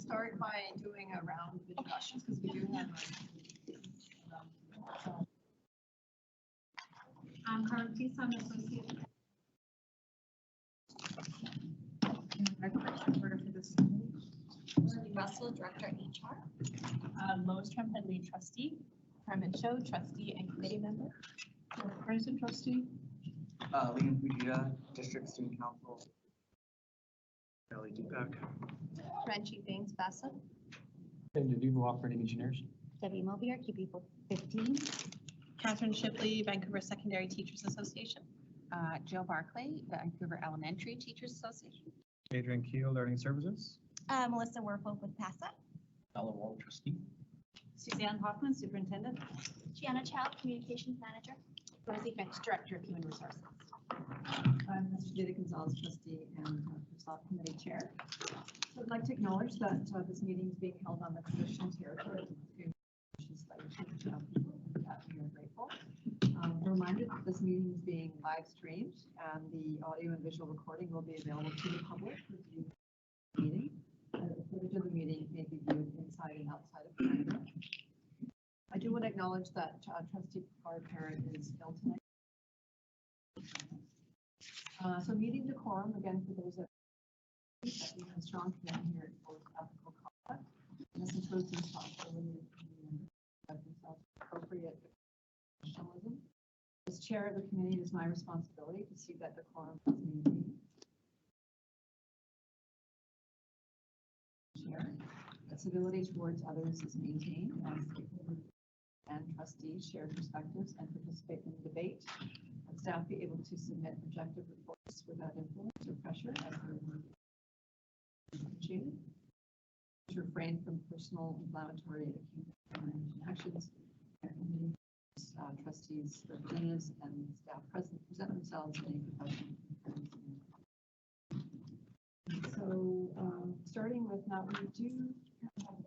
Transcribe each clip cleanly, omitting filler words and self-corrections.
start by doing a round of introductions because we do have Carmen, please, I'm associate. Order for this. Russell, Director at HR. Lois Trump, Lead Trustee. Carmen Cho, Trustee and Committee Member. President Trustee. Liam Fujita, District Student Council. Ellie Deepak. Frenchie Baines Bassett. And the Duval Operating Engineers. Debbie Mobier, QB 15. Catherine Shipley, Vancouver Secondary Teachers Association. Jill Barclay, Vancouver Elementary Teachers Association. Adrian Keel, Learning Services. Melissa Werfolk with PASA. Ella Wall, Trustee. Suzanne Hoffman, Superintendent. Gianna Chow, Communications Manager. Rosie Finch, Director of Human Resources. I'm Mr. Jada Gonzalez, Trustee and Personnel Committee Chair. So I'd like to acknowledge that this meeting is being held on the traditional territory of the people that we are grateful. A reminder that this meeting is being live streamed and the audio and visual recording will be available to the public to view the meeting. The footage of the meeting may be viewed inside and outside of Canada. I do want to acknowledge that Trustee Parent is ill tonight. So meeting decorum, again, for those that we have a strong commitment here towards ethical conduct. And this includes the responsibility of themselves appropriate professionalism. As chair of the committee, it is my responsibility to see that decorum is maintained. Chair, that civility towards others is maintained as stakeholders and trustees share perspectives and participate in the debate. And staff be able to submit objective reports without influence or pressure as their work is appreciated. To refrain from personal inflammatory actions. Trustees, representatives, and staff present present themselves in a professional manner. So, starting with now, we do have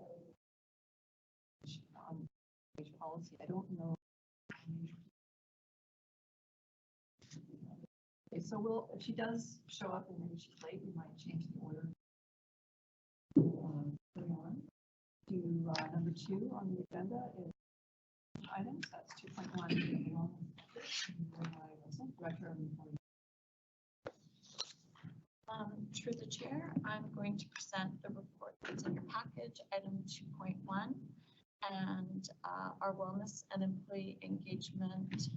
a policy. I don't know. Okay, so we'll, if she does show up and maybe she's late, we might change the order. Moving on to number 2 on the agenda is items. That's 2.1. Director of Employee. Through the chair, I'm going to present the report that's in your package, item 2.1, and our wellness and employee engagement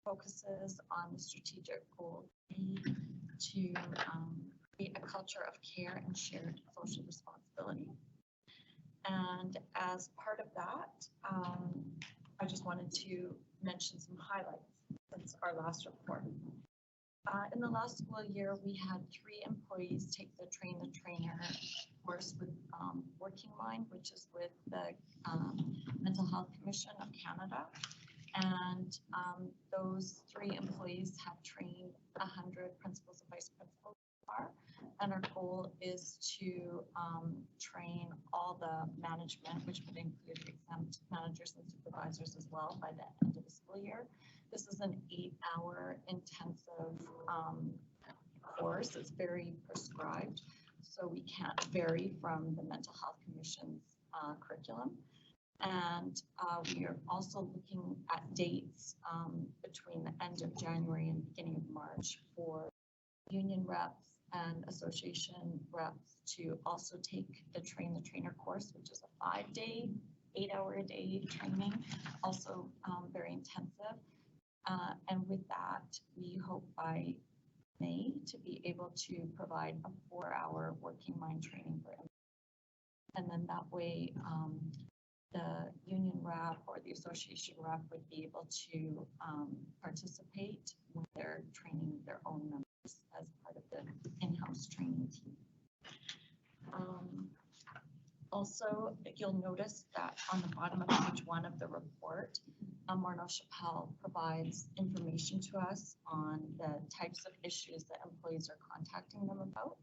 focuses on the strategic goal to create a culture of care and shared social responsibility. And as part of that, I just wanted to mention some highlights since our last report. In the last school year, we had 3 employees take the Train the Trainer course with Working Mind, which is with the Mental Health Commission of Canada. And those 3 employees have trained 100 principals and vice principals so far. And our goal is to train all the management, which would include exempt managers and supervisors as well by the end of the school year. This is an 8-hour intensive course. It's very prescribed, so we can't vary from the Mental Health Commission's curriculum. And we are also looking at dates between the end of January and beginning of March for union reps and association reps to also take the Train the Trainer course, which is a 5-day, 8-hour-a-day training, also very intensive. And with that, we hope by May to be able to provide a 4-hour Working Mind training for them. And then that way, the union rep or the association rep would be able to participate when they're training their own members as part of the in-house training team. Also, you'll notice that on the bottom of page 1 of the report, Marno Chappelle provides information to us on the types of issues that employees are contacting them about.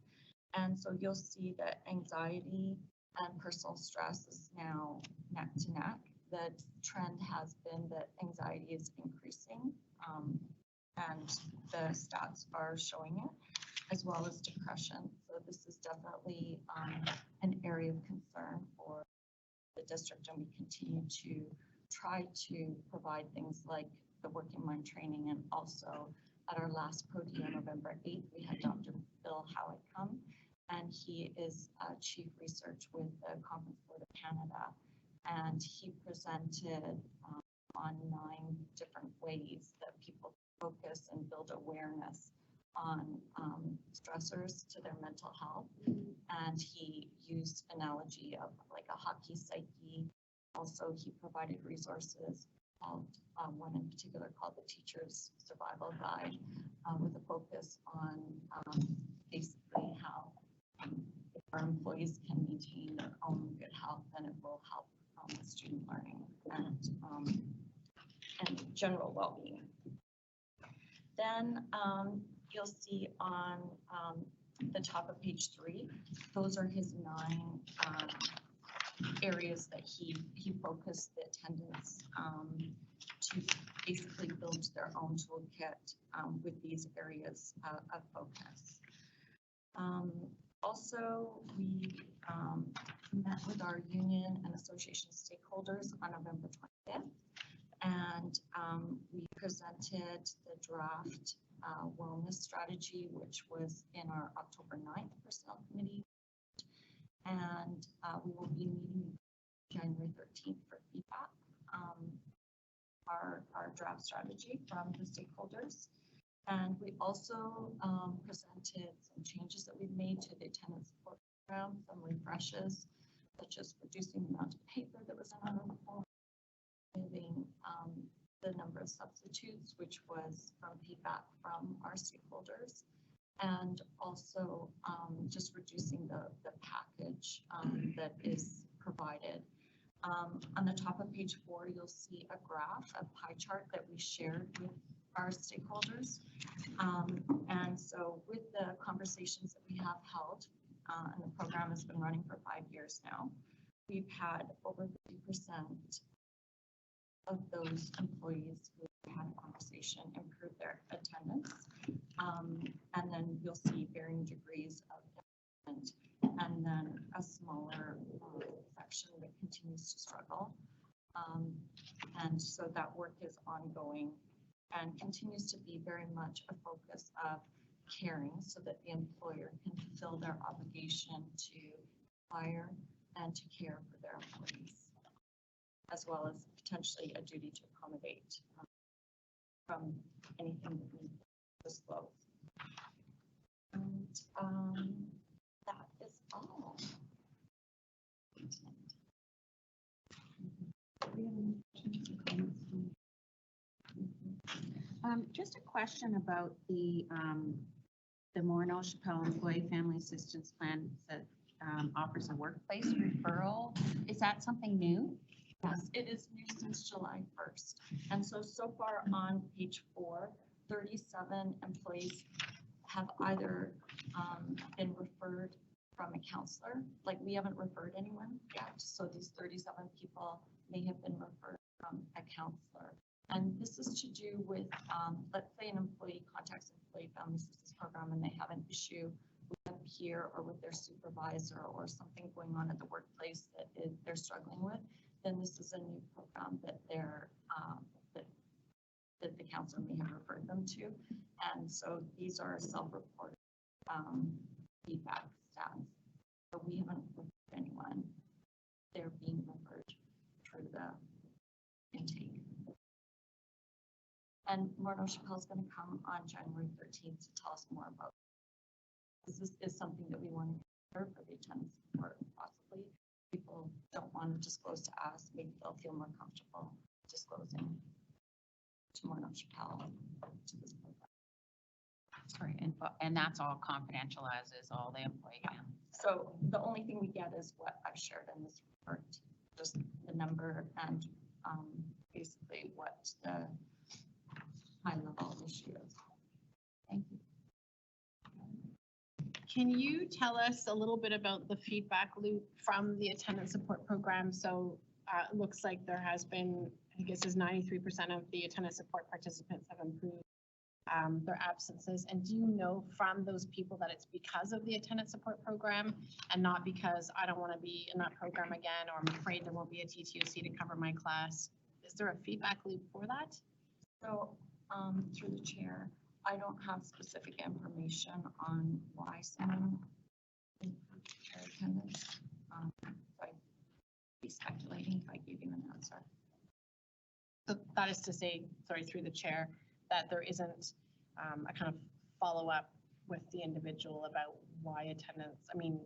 And so you'll see that anxiety and personal stress is now neck to neck. The trend has been that anxiety is increasing, and the stats are showing it, as well as depression. So this is definitely an area of concern for the district, and we continue to try to provide things like the working mind training. And also at our last Pro Diem on November 8th, we had Dr. Bill Howitt come, and he is Chief Research with the Conference Board of Canada. And he presented on 9 different ways that people focus and build awareness on stressors to their mental health. And he used analogy of like a hockey psyche. Also, he provided resources called one in particular called the Teacher's Survival Guide, with a focus on basically how if our employees can maintain their own good health, then it will help with student learning and general well-being. Then you'll see on the top of page 3, those are his 9 areas that he focused the attendance to basically build their own toolkit with these areas of focus. Also, we met with our union and association stakeholders on November 25th, and we presented the draft wellness strategy, which was in our October 9th personnel committee. And we will be meeting January 13th for feedback, our draft strategy from the stakeholders. And we also presented some changes that we've made to the attendance support program, some refreshes, such as reducing the amount of paper that was in our report, moving the number of substitutes, which was from feedback from our stakeholders, and also just reducing the package that is provided. On the top of page 4, you'll see a graph, a pie chart that we shared with our stakeholders. And so with the conversations that we have held, and the program has been running for 5 years now, we've had over 50% of those employees who had a conversation improve their attendance. And then you'll see varying degrees of improvement, and then a smaller section that continues to struggle. And so that work is ongoing and continues to be very much a focus of caring so that the employer can fulfill their obligation to hire and to care for their employees, as well as potentially a duty to accommodate from anything that we disclose. And that is all. Just a question about the Morneau Chappelle Employee Family Assistance Plan that offers a workplace referral. Is that something new? Yes, it is new since July 1st. And so far on page 4, 37 employees have either been referred from a counselor, like we haven't referred anyone yet. So these 37 people may have been referred from a counselor. And this is to do with, let's say an employee contacts an employee family assistance program and they have an issue with a peer or with their supervisor or something going on at the workplace that they're struggling with, then this is a new program that they're that the counselor may have referred them to. And so these are self-reported feedback stats. So we haven't referred anyone. They're being referred through the intake. And Morneau Chappelle is going to come on January 13th to tell us more about this. This is something that we want to consider for the attendance support. Possibly people don't want to disclose to us. Maybe they'll feel more comfortable disclosing to Morneau Chappelle to this program. Sorry, and that's all confidential, as is all the employee. So the only thing we get is what I've shared in this report, just the number and basically what the high level issue is. Thank you. Can you tell us a little bit about the feedback loop from the attendance support program? So it looks like there has been, I guess, is 93% of the attendance support participants have improved their absences? And do you know from those people that it's because of the attendance support program and not because I don't want to be in that program again, or I'm afraid there won't be a TTOC to cover my class? Is there a feedback loop for that? So, through the chair, I don't have specific information on why someone improved their attendance. So I'd be speculating if I gave you an answer. So that is to say, sorry, through the chair, that there isn't a kind of follow-up with the individual about why attendance, I mean, you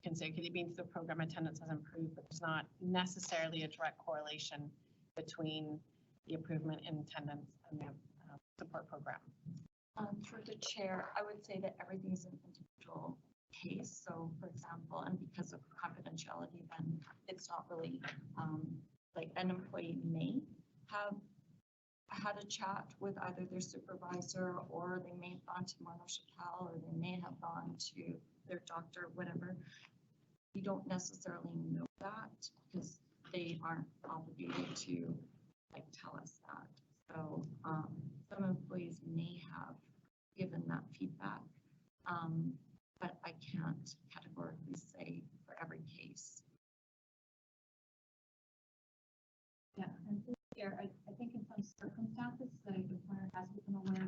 can say, could it be through the program attendance has improved, but there's not necessarily a direct correlation between the improvement in attendance and the support program. Through the chair, I would say that everything is an individual case. So for example, and because of confidentiality, then it's not really, like an employee may have had a chat with either their supervisor, or they may have gone to Mono Chappelle, or they may have gone to their doctor, whatever. We don't necessarily know that because they aren't obligated to like tell us that. So some employees may have given that feedback, but I can't categorically say for every case. Yeah, and here, I think in some circumstances, the employer has become aware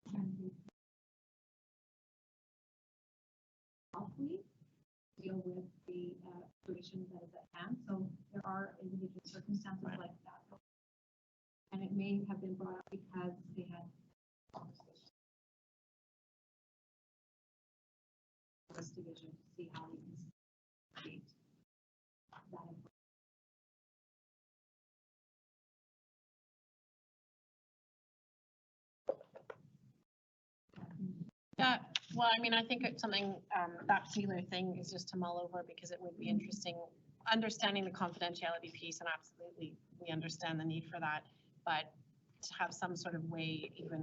when can be properly deal with the situation that is at hand. So there are individual circumstances like that. And it may have been brought up because they had conversations. This division to see how we can create that. Yeah, well, I mean, I think it's something, that particular thing is just to mull over because it would be interesting, understanding the confidentiality piece, and absolutely, we understand the need for that, but to have some sort of way, even,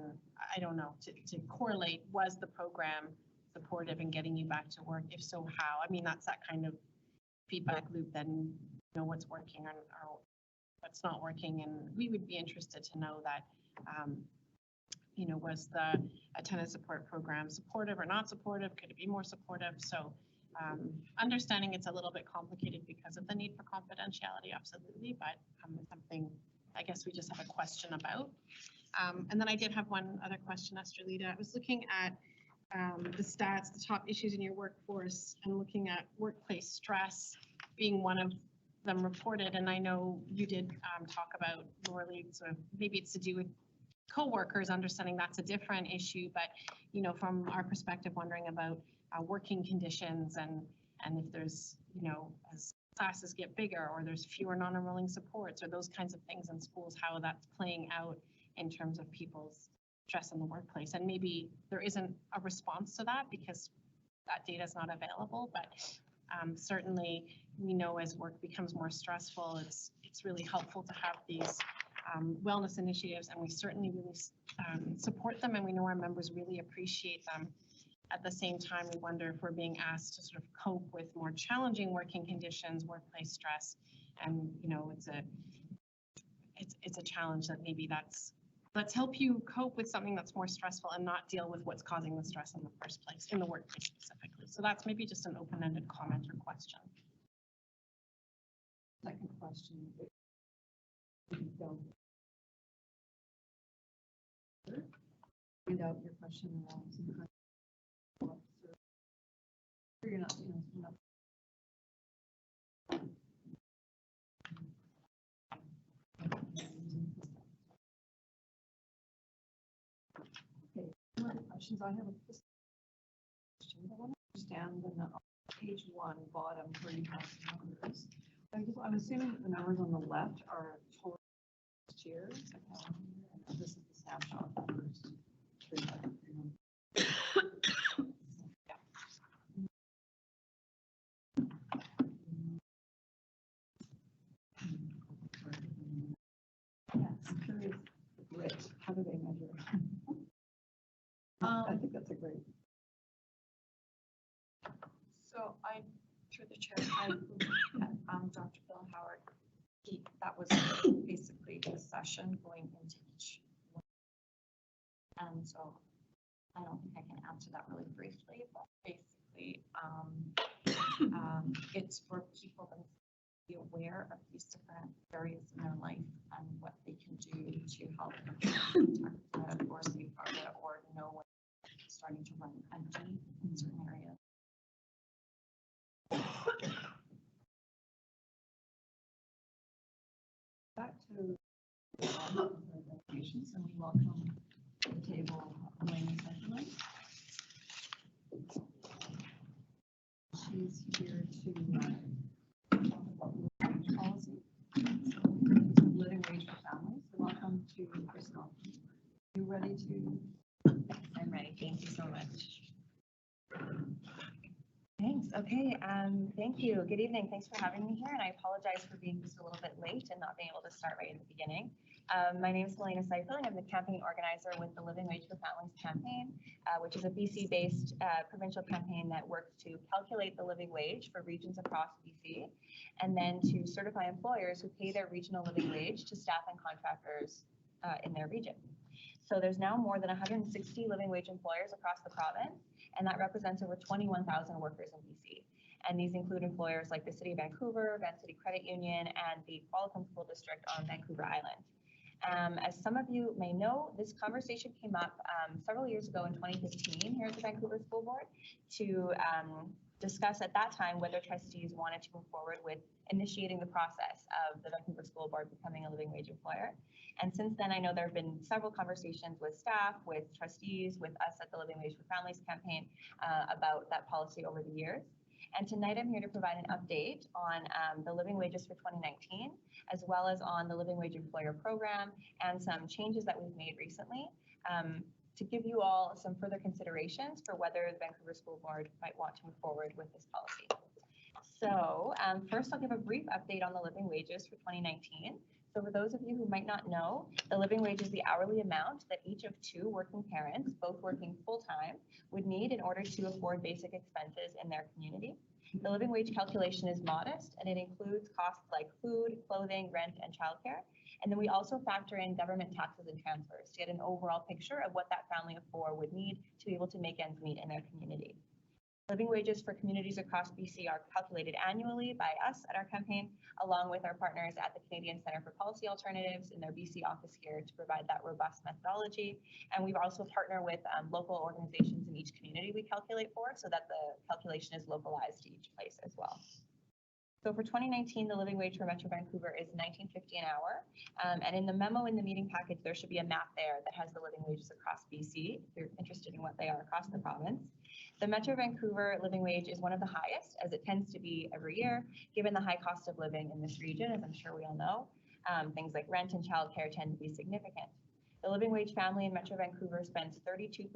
I don't know, to correlate, was the program supportive in getting you back to work? If so, how? I mean, that's that kind of feedback loop, then you know what's working or what's not working, and we would be interested to know that, you know, was the attendance support program supportive or not supportive? Could it be more supportive? So understanding it's a little bit complicated because of the need for confidentiality, absolutely, but something I guess we just have a question about. And then I did have one other question, Estrelita. I was looking at the stats, the top issues in your workforce, and looking at workplace stress being one of them reported. And I know you did talk about, Laurie, sort of maybe it's to do with co-workers, understanding that's a different issue, but you know, from our perspective, wondering about working conditions and if there's, you know, as classes get bigger or there's fewer non-enrolling supports or those kinds of things in schools, how that's playing out in terms of people's stress in the workplace. And maybe there isn't a response to that because that data is not available, but certainly we know as work becomes more stressful, it's really helpful to have these wellness initiatives, and we certainly really support them, and we know our members really appreciate them. At the same time, we wonder if we're being asked to sort of cope with more challenging working conditions, workplace stress, and you know, it's a challenge that maybe let's help you cope with something that's more stressful and not deal with what's causing the stress in the first place, in the workplace specifically. So that's maybe just an open-ended comment or question. Second question. Find out your question around some kind of you're not, you know, you're not. Okay, one of the questions I have a question. I want to understand the page 1 bottom where you have the numbers. I'm assuming that the numbers on the left are total year. And this is the snapshot of the first 3 months. Yes, curious. Great. How do they measure? I think that's a great. So through the chair, I Dr. Bill Howard, that was basically the session going into each one. And so I don't think I can answer that really briefly, but basically, it's for people to be aware of these different areas in their life and what they can do to help protect it or safeguard it or know when it's starting to run empty in certain areas. Back to presentations, and we welcome to the table Elaine Sutherland. She's here to talk about living wage policy, so living wage for families. So welcome to Christophe. You ready to? I'm ready. Thank you so much. Thanks. Okay. Thank you. Good evening. Thanks for having me here. And I apologize for being just a little bit late and not being able to start right in the beginning. My name is Helena Seifel, and I'm the campaign organizer with the Living Wage for Families campaign, which is a BC-based provincial campaign that works to calculate the living wage for regions across BC, and then to certify employers who pay their regional living wage to staff and contractors in their region. So there's now more than 160 living wage employers across the province, and that represents over 21,000 workers in BC. And these include employers like the City of Vancouver, Van City Credit Union, and the Qualicum School District on Vancouver Island. As some of you may know, this conversation came up several years ago in 2015 here at the Vancouver School Board to discuss at that time whether trustees wanted to move forward with initiating the process of the Vancouver School Board becoming a living wage employer. And since then, I know there have been several conversations with staff, with trustees, with us at the Living Wage for Families campaign about that policy over the years. And tonight I'm here to provide an update on the living wages for 2019, as well as on the living wage employer program and some changes that we've made recently to give you all some further considerations for whether the Vancouver School Board might want to move forward with this policy. So first I'll give a brief update on the living wages for 2019. So for those of you who might not know, the living wage is the hourly amount that each of two working parents, both working full-time, would need in order to afford basic expenses in their community. The living wage calculation is modest, and it includes costs like food, clothing, rent, and childcare. And then we also factor in government taxes and transfers to get an overall picture of what that family of four would need to be able to make ends meet in their community. Living wages for communities across BC are calculated annually by us at our campaign, along with our partners at the Canadian Centre for Policy Alternatives in their BC office here to provide that robust methodology. And we've also partnered with local organizations in each community we calculate for, so that the calculation is localized to each place as well. So for 2019, the living wage for Metro Vancouver is $19.50 an hour. And in the memo in the meeting package, there should be a map there that has the living wages across BC, if you're interested in what they are across the province. The Metro Vancouver living wage is one of the highest, as it tends to be every year, given the high cost of living in this region, as I'm sure we all know. Things like rent and childcare tend to be significant. The living wage family in Metro Vancouver spends 32%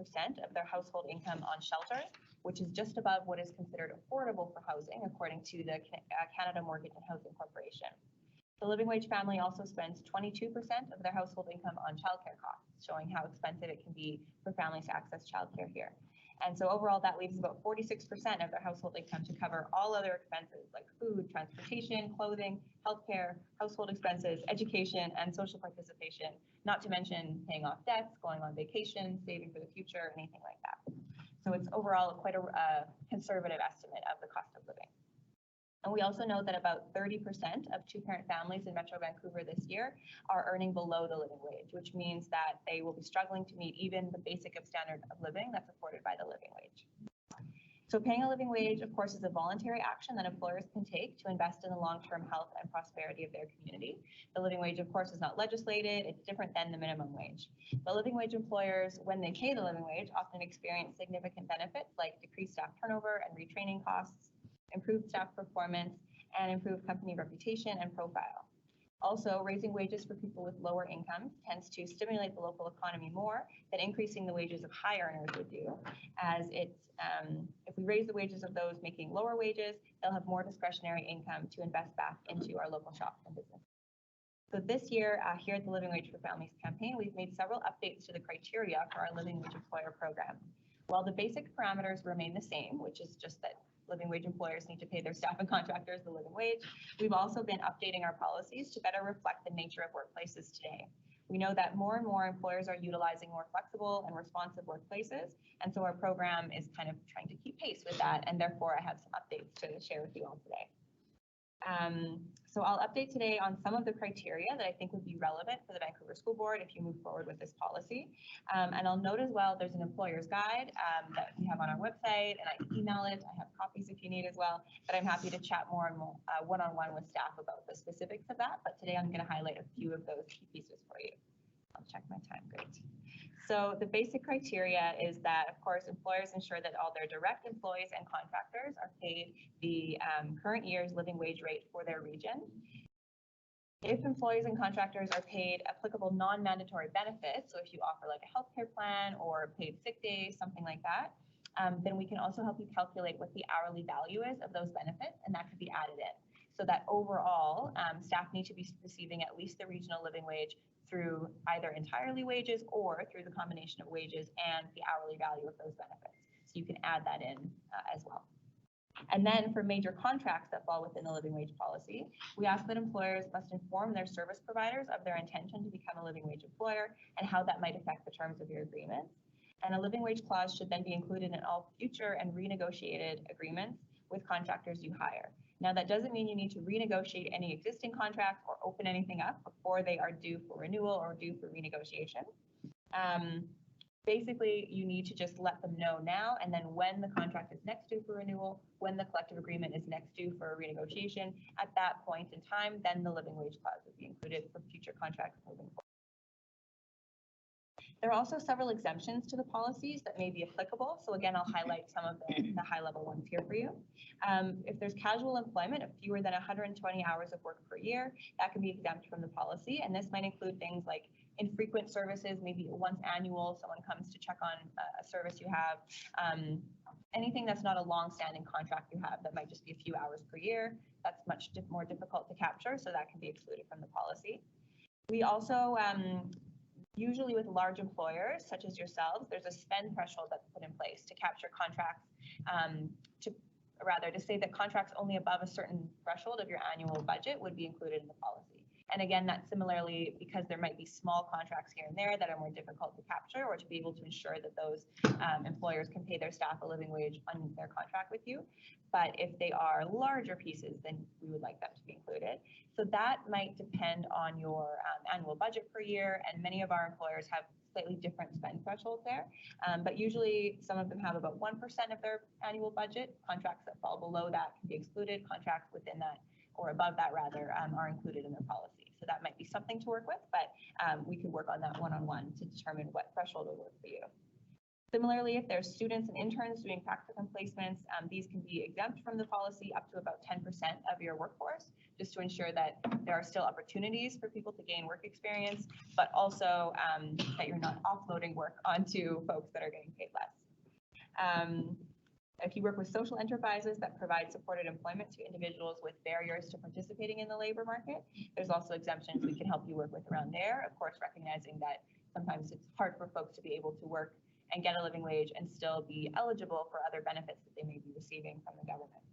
of their household income on shelter, which is just above what is considered affordable for housing, according to the Canada Mortgage and Housing Corporation. The living wage family also spends 22% of their household income on childcare costs, showing how expensive it can be for families to access childcare here. And so overall, that leaves about 46% of their household income to cover all other expenses like food, transportation, clothing, healthcare, household expenses, education, and social participation, not to mention paying off debts, going on vacation, saving for the future, anything like that. So it's overall quite a conservative estimate of the cost of living. And we also know that about 30% of two-parent families in Metro Vancouver this year are earning below the living wage, which means that they will be struggling to meet even the basic standard of living that's afforded by the living wage. So paying a living wage, of course, is a voluntary action that employers can take to invest in the long-term health and prosperity of their community. The living wage, of course, is not legislated. It's different than the minimum wage. The living wage employers, when they pay the living wage, often experience significant benefits like decreased staff turnover and retraining costs, improved staff performance, and improved company reputation and profile. Also, raising wages for people with lower incomes tends to stimulate the local economy more than increasing the wages of high earners would do, as it's, if we raise the wages of those making lower wages, they'll have more discretionary income to invest back into our local shops and businesses. So this year, here at the Living Wage for Families campaign, we've made several updates to the criteria for our Living Wage Employer program. While the basic parameters remain the same, which is just that living wage employers need to pay their staff and contractors the living wage, we've also been updating our policies to better reflect the nature of workplaces today. We know that more and more employers are utilizing more flexible and responsive workplaces, and so our program is kind of trying to keep pace with that, and therefore I have some updates to share with you all today. So I'll update today on some of the criteria that I think would be relevant for the Vancouver School Board if you move forward with this policy. And I'll note as well, there's an employer's guide that we have on our website, and I can email it. I have copies if you need as well, but I'm happy to chat more and more one-on-one with staff about the specifics of that. But today I'm going to highlight a few of those key pieces for you. I'll check my time, great. So the basic criteria is that, of course, employers ensure that all their direct employees and contractors are paid the current year's living wage rate for their region. If employees and contractors are paid applicable non-mandatory benefits, so if you offer like a healthcare plan or paid sick days, something like that, then we can also help you calculate what the hourly value is of those benefits, and that could be added in. So that overall, staff need to be receiving at least the regional living wage through either entirely wages or through the combination of wages and the hourly value of those benefits. So you can add that in as well. And then for major contracts that fall within the living wage policy, we ask that employers must inform their service providers of their intention to become a living wage employer and how that might affect the terms of your agreement. And a living wage clause should then be included in all future and renegotiated agreements with contractors you hire. Now, that doesn't mean you need to renegotiate any existing contracts or open anything up before they are due for renewal or due for renegotiation. Basically, you need to just let them know now, and then when the contract is next due for renewal, when the collective agreement is next due for renegotiation, at that point in time, then the living wage clause would be included for future contracts moving forward. There are also several exemptions to the policies that may be applicable. So again, I'll highlight some of the high-level ones here for you. If there's casual employment of fewer than 120 hours of work per year, that can be exempt from the policy. And this might include things like infrequent services, maybe once annual, someone comes to check on a service you have. Anything that's not a long-standing contract you have that might just be a few hours per year, that's much more difficult to capture, so that can be excluded from the policy. We also usually with large employers, such as yourselves, there's a spend threshold that's put in place to capture contracts, to say that contracts only above a certain threshold of your annual budget would be included in the policy. And again, that's similarly because there might be small contracts here and there that are more difficult to capture, or to be able to ensure that those employers can pay their staff a living wage on their contract with you. But if they are larger pieces, then we would like them to be included. So that might depend on your annual budget per year, and many of our employers have slightly different spend thresholds there. But usually some of them have about 1% of their annual budget. Contracts that fall below that can be excluded. Contracts within that, or above that rather, are included in their policy. So that might be something to work with, but we could work on that one-on-one to determine what threshold will work for you. Similarly, if there's students and interns doing practicum placements, these can be exempt from the policy up to about 10% of your workforce, just to ensure that there are still opportunities for people to gain work experience, but also that you're not offloading work onto folks that are getting paid less. If you work with social enterprises that provide supported employment to individuals with barriers to participating in the labor market, there's also exemptions we can help you work with around there. Of course, recognizing that sometimes it's hard for folks to be able to work and get a living wage and still be eligible for other benefits that they may be receiving from the government.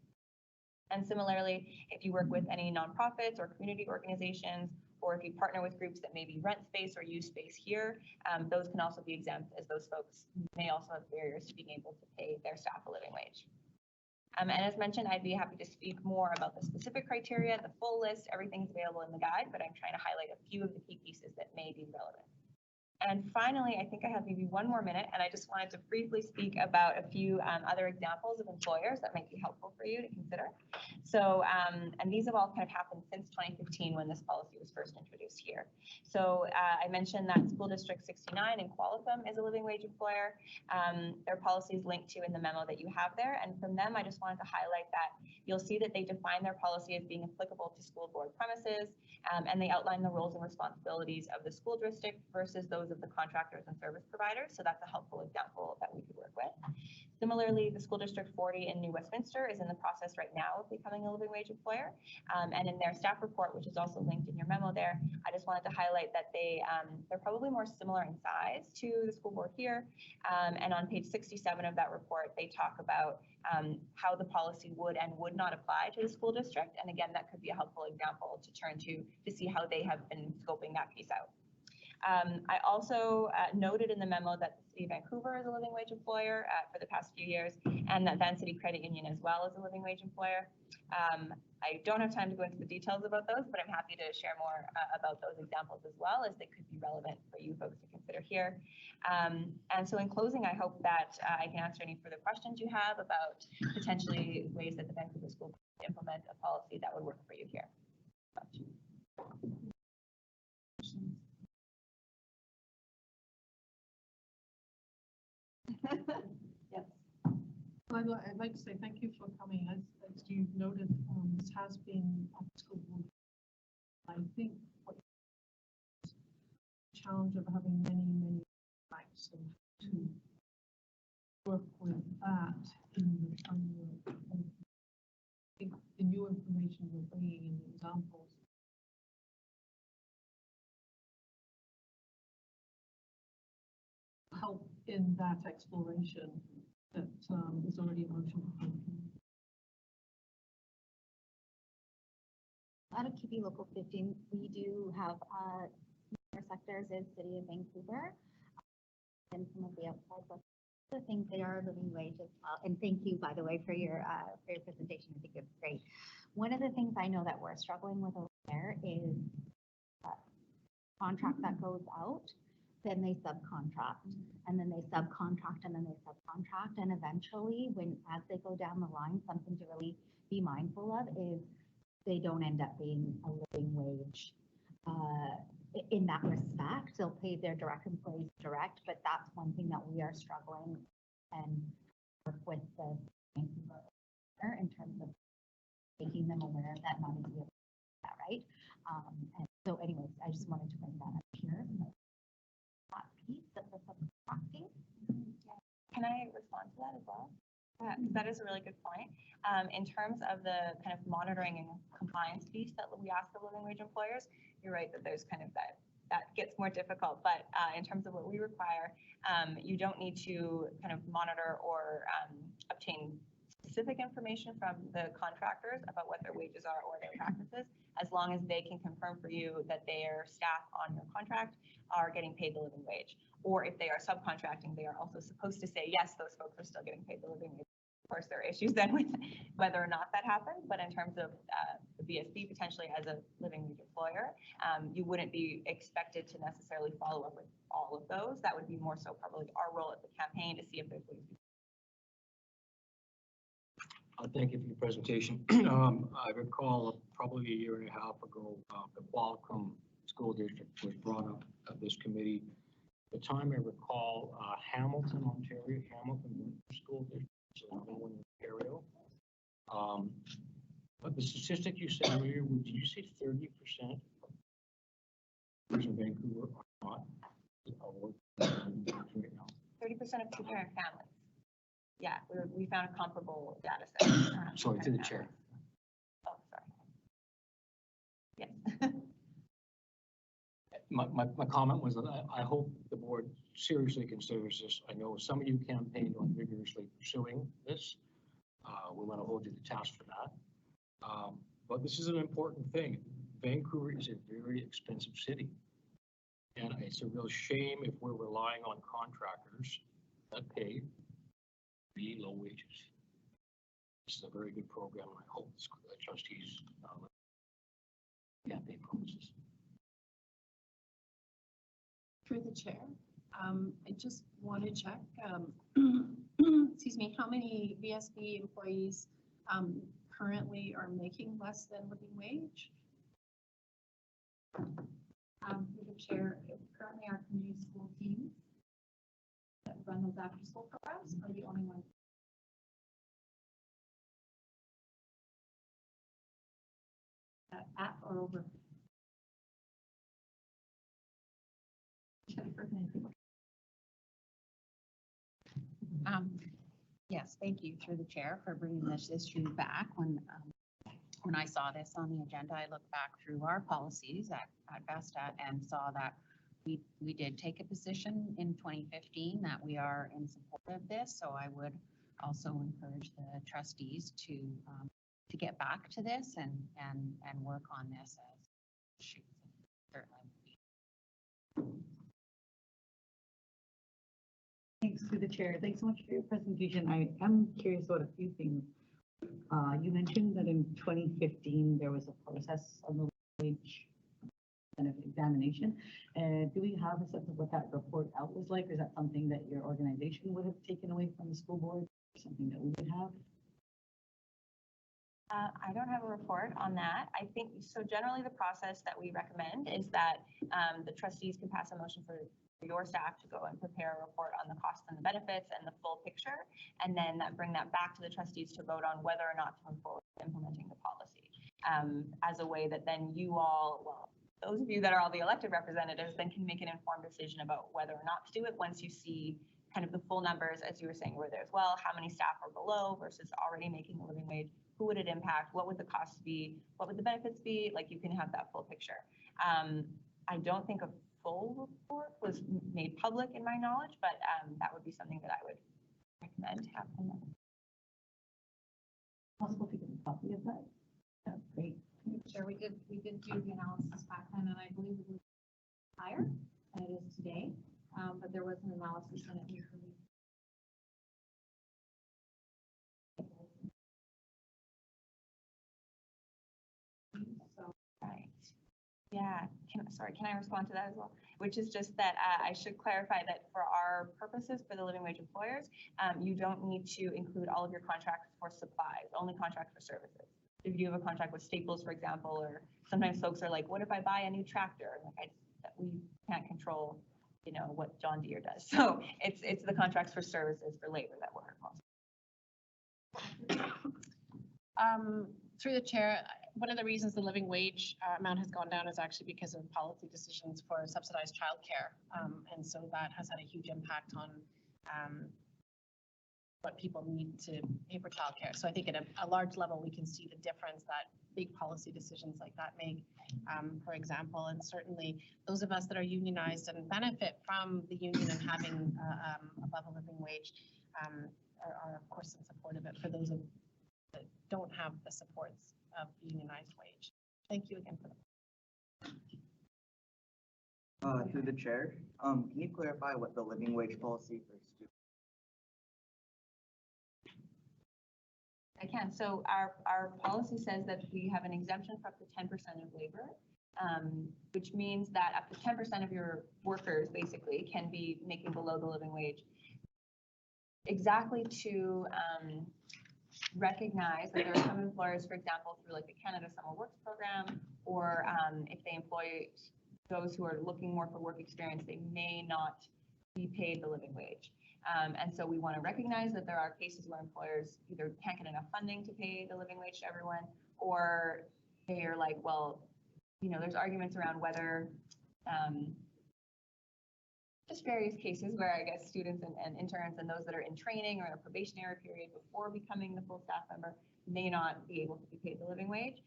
And similarly, if you work with any nonprofits or community organizations, or if you partner with groups that maybe rent space or use space here, those can also be exempt, as those folks may also have barriers to being able to pay their staff a living wage. And as mentioned, I'd be happy to speak more about the specific criteria, the full list, everything's available in the guide, but I'm trying to highlight a few of the key pieces that may be relevant. And finally, I think I have maybe one more minute, and I just wanted to briefly speak about a few other examples of employers that might be helpful for you to consider. So, and these have all kind of happened since 2015 when this policy was first introduced here. So I mentioned that School District 69 in Qualicum is a living wage employer. Their policy is linked to in the memo that you have there. And from them, I just wanted to highlight that you'll see that they define their policy as being applicable to school board premises, and they outline the roles and responsibilities of the school district versus those of the contractors and service providers. So that's a helpful example that we could work with. Similarly, the School District 40 in New Westminster is in the process right now of becoming a living wage employer. And in their staff report, which is also linked in your memo there, I just wanted to highlight that they're probably more similar in size to the school board here. And on page 67 of that report, they talk about how the policy would and would not apply to the school district. And again, that could be a helpful example to turn to see how they have been scoping that piece out. I also noted in the memo that the City of Vancouver is a living wage employer for the past few years, and that Van City Credit Union as well is a living wage employer. I don't have time to go into the details about those, but I'm happy to share more about those examples as well, as they could be relevant for you folks to consider here. And so in closing, I hope that I can answer any further questions you have about potentially ways that the Vancouver School could implement a policy that would work for you here. Yes. I'd like to say thank you for coming. As you've noted, this has been at the school board. I think what the challenge of having many facts and to work with that in the framework. I think the new information we're bringing in the examples help in that exploration that is already in motion. Out of QB Local 15, we do have similar sectors in City of Vancouver and some of the outside ones. The things they are living wage as well. And thank you, by the way, for your presentation. I think it's great. One of the things I know that we're struggling with over there is contract that goes out, then they subcontract, and then they subcontract, and then they subcontract, and eventually, as they go down the line, something to really be mindful of is they don't end up being a living wage. In that respect, they'll pay their direct employees direct, but that's one thing that we are struggling and work with the in terms of making them aware that not easy that, right? And so anyways, I just wanted to bring that up here. That piece of the subcontracting. Can I respond to that as well? That is a really good point. In terms of the kind of monitoring and compliance piece that we ask the living wage employers, you're right that there's kind of that gets more difficult. But in terms of what we require, you don't need to kind of monitor or obtain specific information from the contractors about what their wages are or their practices, as long as they can confirm for you that their staff on your contract are getting paid the living wage. Or if they are subcontracting, they are also supposed to say, yes, those folks are still getting paid the living wage. Of course, there are issues then with whether or not that happens, but in terms of the VSB potentially as a living wage employer, you wouldn't be expected to necessarily follow up with all of those. That would be more so probably our role at the campaign to see if there's ways. Thank you for your presentation. I recall probably a year and a half ago, the Qualcomm School District was brought up at this committee. At the time I recall, Hamilton, Ontario, Hamilton School District, so another one in Ontario. But the statistic you said earlier, did you say 30% in Vancouver are not right now? 30% of two-parent families. Yeah, we found a comparable data set. Sorry, to the chair. Oh, sorry. Yes. My comment was that I hope the board seriously considers this. I know some of you campaigned on vigorously pursuing this. We want to hold you to task for that. But this is an important thing. Vancouver is a very expensive city. And it's a real shame if we're relying on contractors that pay really low wages. This is a very good program, and I hope the trustees campaign promises. Through the chair, I just want to check, excuse me, how many VSB employees currently are making less than living wage? Through the chair, currently our community school teams that run those after school programs are the only ones. At or over. Yes, thank you through the chair for bringing this issue back. When I saw this on the agenda, I looked back through our policies at Vesta and saw that we did take a position in 2015 that we are in support of this. So I would also encourage the trustees to get back to this and work on this as issues. Certainly. Thanks to the chair. Thanks so much for your presentation. I am curious about a few things. You mentioned that in 2015, there was a process on the wage benefit examination. Do we have a sense of what that report out was like? Or is that something that your organization would have taken away from the school board? Something that we would have? I don't have a report on that. I think, so generally the process that we recommend is that the trustees can pass a motion for your staff to go and prepare a report on the costs and the benefits and the full picture, and then bring that back to the trustees to vote on whether or not to move forward with implementing the policy. As a way that then you all, well, those of you that are all the elected representatives then can make an informed decision about whether or not to do it once you see kind of the full numbers, as you were saying, were there as well, how many staff are below versus already making a living wage, who would it impact, what would the costs be, what would the benefits be, like you can have that full picture. I don't think a full report was made public in my knowledge, but that would be something that I would recommend to happen. Possible to get a copy of that? That's great. Sure, we did do the analysis back then, and I believe it was higher than it is today, but there was an analysis in it. So, Right. Yeah, can I respond to that as well? Which is just that I should clarify that for our purposes, for the living wage employers, you don't need to include all of your contracts for supplies, only contracts for services. If you have a contract with Staples, for example, or sometimes folks are like, what if I buy a new tractor? Like we can't control, you know, what John Deere does. So it's the contracts for services for labor that we're Through the chair, one of the reasons the living wage amount has gone down is actually because of policy decisions for subsidized childcare. And so that has had a huge impact on what people need to pay for childcare. So I think at a large level, we can see the difference that big policy decisions like that make, for example, and certainly those of us that are unionized and benefit from the union and having above a living wage are of course in support of it for those that don't have the supports of unionized wage. Thank you again for the. Through the chair, can you clarify what the living wage policy for students? I can. So our policy says that we have an exemption for up to 10% of labor, which means that up to 10% of your workers basically can be making below the living wage. Exactly to recognize that there are some employers, for example, through like the Canada Summer Works program, or if they employ those who are looking more for work experience, they may not be paid the living wage. And so we want to recognize that there are cases where employers either can't get enough funding to pay the living wage to everyone, or they are like, well, you know, there's arguments around whether just various cases where I guess students and interns and those that are in training or in a probationary period before becoming the full staff member may not be able to be paid the living wage.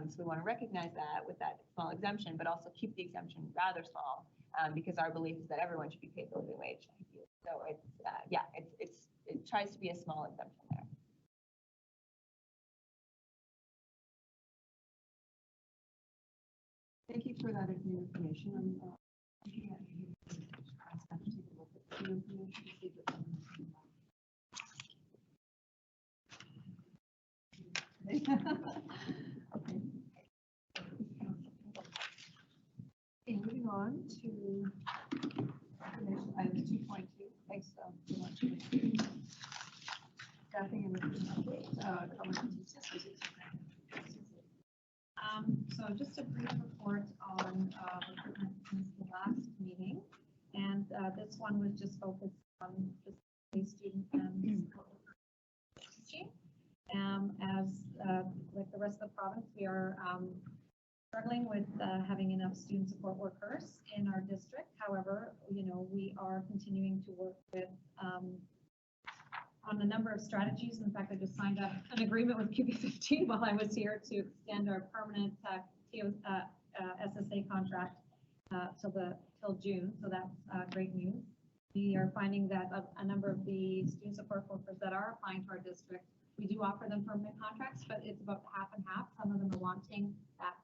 So we want to recognize that with that small exemption, but also keep the exemption rather small because our belief is that everyone should be paid the living wage. So it's, yeah, it tries to be a small exemption there. thank you for that new information. And, okay. Okay, moving on to item 2.2. Thanks so much. Staffing and recruitment update. So just a brief report on recruitment since the last meeting, and this one was just focused on just student and teaching. As like the rest of the province, we are struggling with having enough student support workers in our district. However, you know, we are continuing to work with on a number of strategies. In fact, I just signed an agreement with QB15 while I was here to extend our permanent SSA contract till June. So that's great news. We are finding that a number of the student support workers that are applying to our district, we do offer them permanent contracts, but it's about half and half. Some of them are wanting that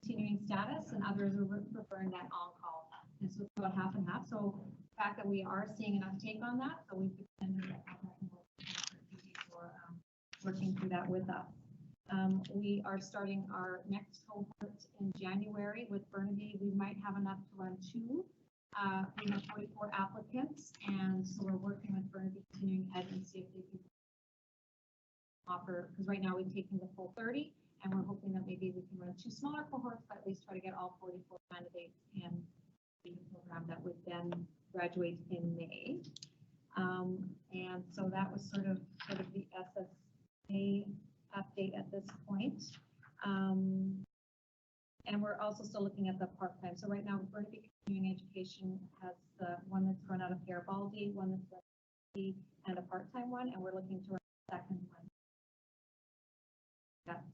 continuing status, and others are preferring that on-call. And so it's about half and half. So fact that we are seeing an uptake on that, so we've extended that contract for working through that with us. We are starting our next cohort in January with Burnaby. We might have enough to run 2. We have 44 applicants, and so we're working with Burnaby Continuing Ed and see if they can offer, because right now we've taken the full 30, and we're hoping that maybe we can run 2 smaller cohorts, but at least try to get all 44 candidates in the program that would then graduate in May. And so that was sort of the SSA update at this point. And we're also still looking at the part-time. So right now, Burnaby Continuing Education has one that's run out of Garibaldi, one that's run out of and a part-time one, and we're looking to run a second one. That's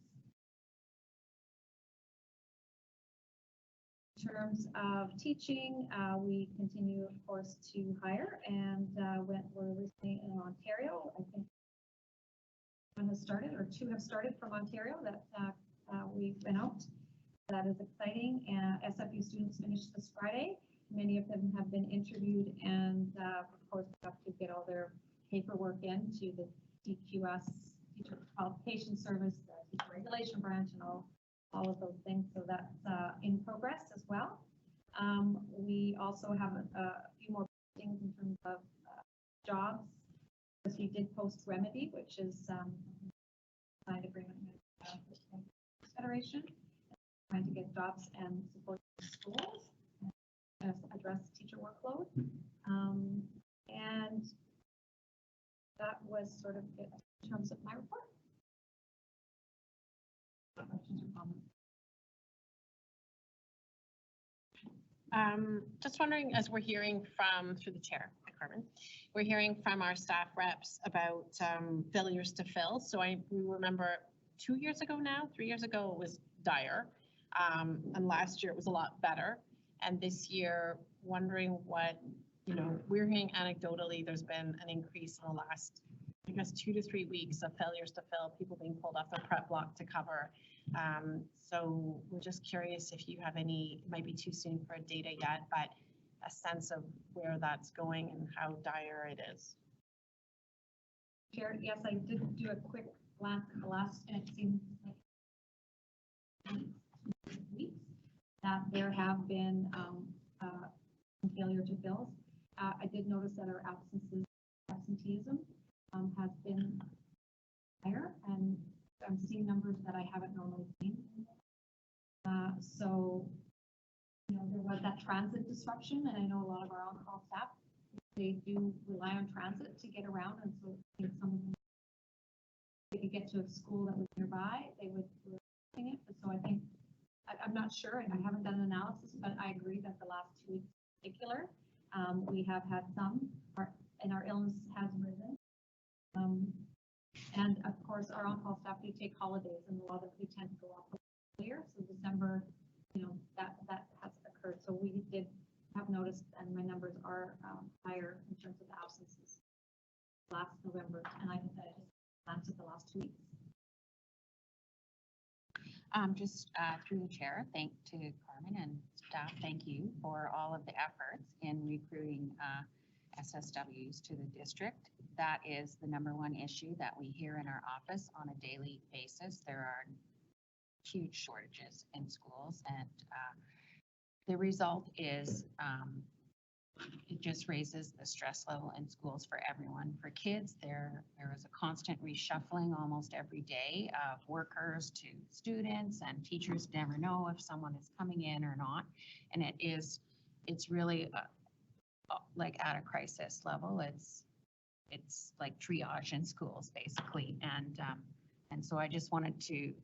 in terms of teaching, we continue, of course, to hire, and we're recently in Ontario. I think one has started, or 2 have started from Ontario that we've been out. That is exciting. SFU students finished this Friday. Many of them have been interviewed, and of course, have to get all their paperwork into the DQS, Teacher Qualification Service, the Teacher Regulation Branch, and all of those things. So that's in progress as well. We also have a few more things in terms of jobs. Because we did post Remedy, which is signed agreement with the Federation, trying to get jobs and support schools, and address teacher workload. And that was sort of it in terms of my report. Questions or comments? Just wondering, as we're hearing from, through the chair, Carmen, we're hearing from our staff reps about failures to fill. So we remember 2 years ago now, 3 years ago, it was dire. And last year it was a lot better. And this year, wondering what, we're hearing anecdotally, there's been an increase in the last, I guess, 2 to 3 weeks of failures to fill, people being pulled off their prep block to cover. So we're just curious if you have any, it might be too soon for data yet, but a sense of where that's going and how dire it is. Chair, yes, I did do a quick last, and it seems like weeks that there have been some failure to fill. I did notice that our absenteeism has been higher, and I'm seeing numbers that I haven't normally seen. So, there was that transit disruption, and I know a lot of our on-call staff, they do rely on transit to get around, and so I think some of them, if they could get to a school that was nearby, they would do it. So I think, I'm not sure, and I haven't done an analysis, but I agree that the last 2 weeks in particular, we have had some, and our illness has risen. And of course, our on-call staff do take holidays, and a lot of them tend to go off earlier. So December, that has occurred. So we did have noticed, and my numbers are higher in terms of absences last November, and I just glanced at the last 2 weeks. Just through the chair, thank to Carmen and staff, thank you for all of the efforts in recruiting SSWs to the district. That is the #1 issue that we hear in our office on a daily basis. There are huge shortages in schools, and the result is it just raises the stress level in schools for everyone. For kids, there is a constant reshuffling almost every day of workers to students, and teachers never know if someone is coming in or not. And it's really like at a crisis level. It's like triage in schools basically. And so I just wanted to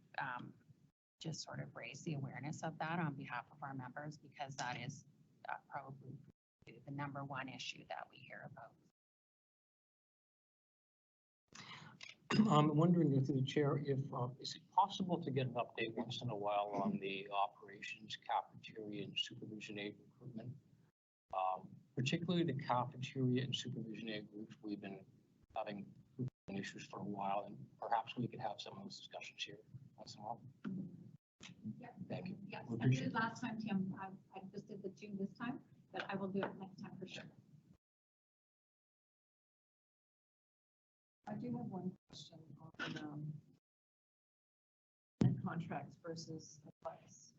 just sort of raise the awareness of that on behalf of our members, because that is probably the #1 issue that we hear about. I'm wondering if the chair, is it possible to get an update once in a while on the operations, cafeteria, and supervision aid recruitment? Particularly the cafeteria and supervision aid groups, we've been having issues for a while, and perhaps we could have some of those discussions here once in a while. Yeah. Thank you. Yes, We I appreciate did last time, Tim. I just did the 2 this time, but I will do it next time for sure. I do have one question on contracts versus a flex.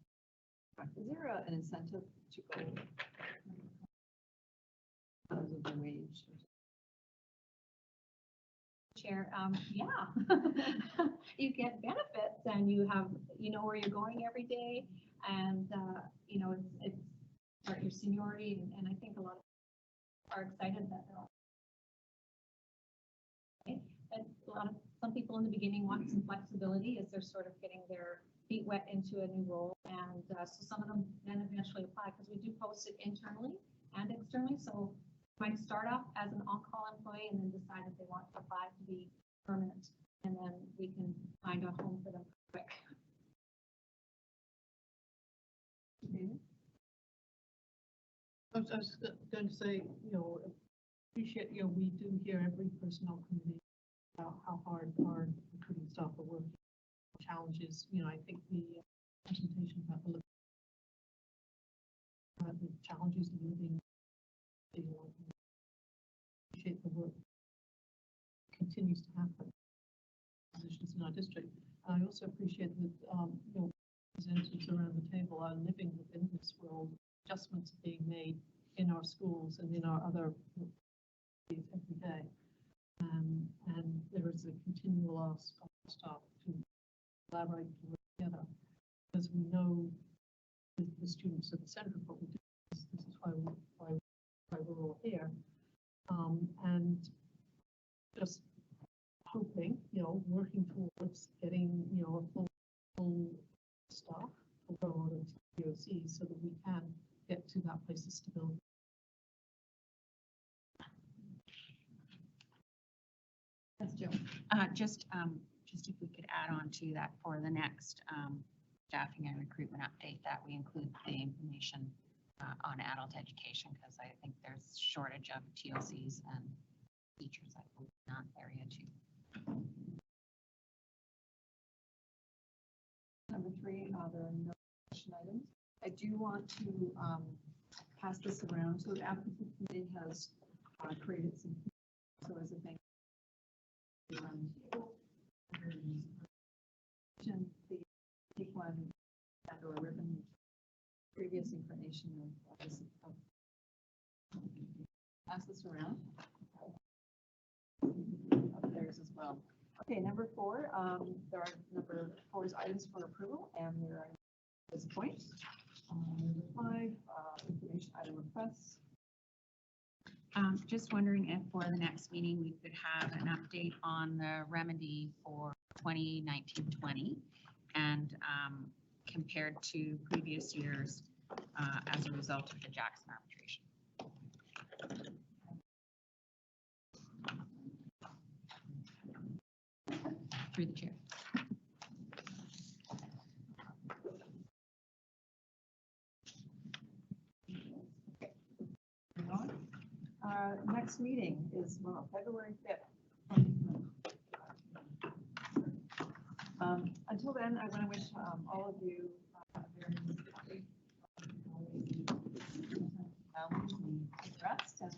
Is there an incentive to go because of the wage? Chair, yeah. You get benefits and you have, you know where you're going every day and, you know, it's part of your seniority and I think a lot of people are excited that they're all. And some people in the beginning want some flexibility as they're sort of getting their feet wet into a new role. And so some of them then eventually apply because we do post it internally and externally. So might start off as an on-call employee and then decide if they want to apply to be permanent. And then we can find a home for them quick. I was going to say, you know, appreciate, you know, we do hear every personnel committee about how hard our recruiting staff are working, challenges. You know, I think the presentation about the challenges of living, you know, appreciate the work continues to happen. Positions in our district. I also appreciate that, you know, representatives around the table are living within this world. Adjustments are being made in our schools and in our other every day. And there is a continual ask of staff to collaborate, to work together, because we know the students are the center of what we do. This is why we're all here. And just hoping, you know, working towards getting, you know, a full staff for our POCs so that we can get to that place of stability. That's Joe. Just if we could add on to that for the next staffing and recruitment update that we include the information on adult education because I think there's shortage of TOCs and teachers in that area too. Number 3, there are no action items. I do want to pass this around. So the applicant committee has created some, so as a thank you, the take one and or ribbon previous incarnation of this. Pass this around. Upstairs as well. Okay, number 4, there are number 4's items for approval, and there are at this point. Number 5, information item requests. Just wondering if for the next meeting, we could have an update on the remedy for 2019-20 and compared to previous years as a result of the Jackson arbitration. Through the chair. Next meeting is February 5th. Until then, I want to wish all of you a very happy rest and